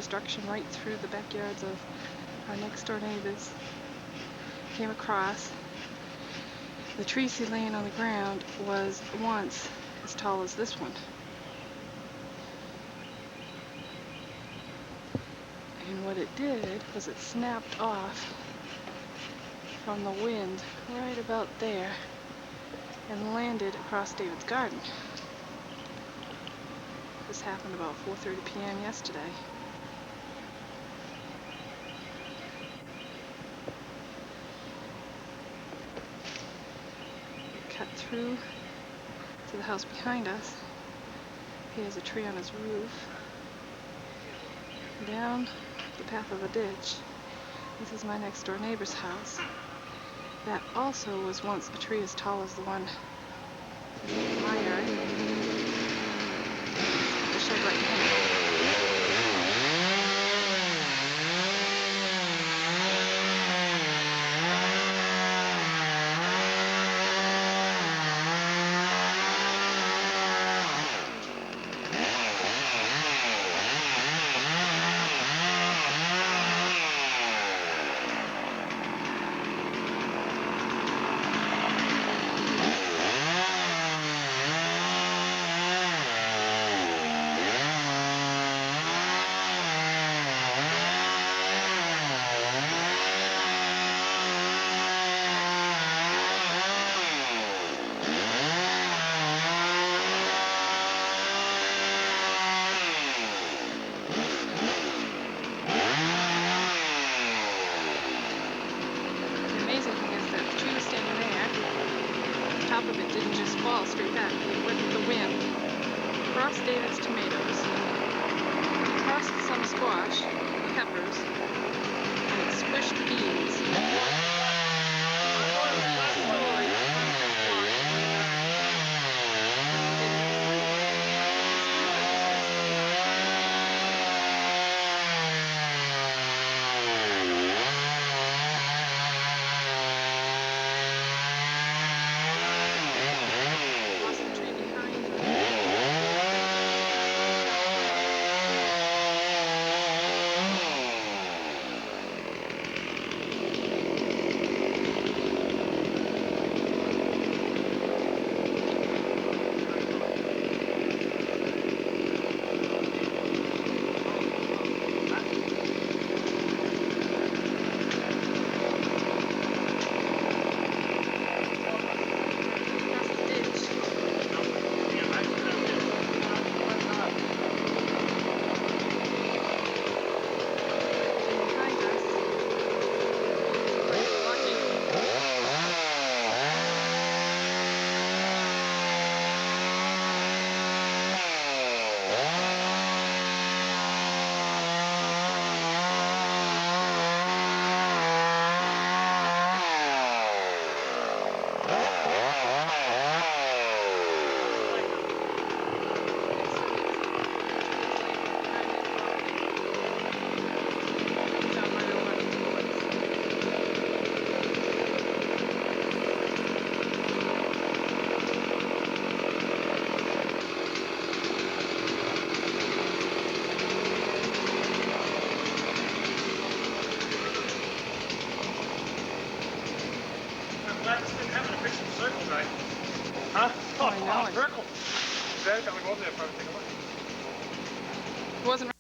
destruction right through the backyards of our next door neighbors. Came across. The tree seed laying on the ground was once as tall as this one. And what it did was it snapped off from the wind right about there and landed across David's garden. This happened about 4:30 p.m. yesterday. It cut through to the house behind us. He has a tree on his roof. Down the path of a ditch. This is my next door neighbor's house. That also was once a tree as tall as the one in my yard. The shed right behind it. Top of it didn't just fall straight back. It went with the wind, across David's tomatoes, across some squash, peppers, and it squished beans. Huh? Oh, I know it. Circle. It wasn't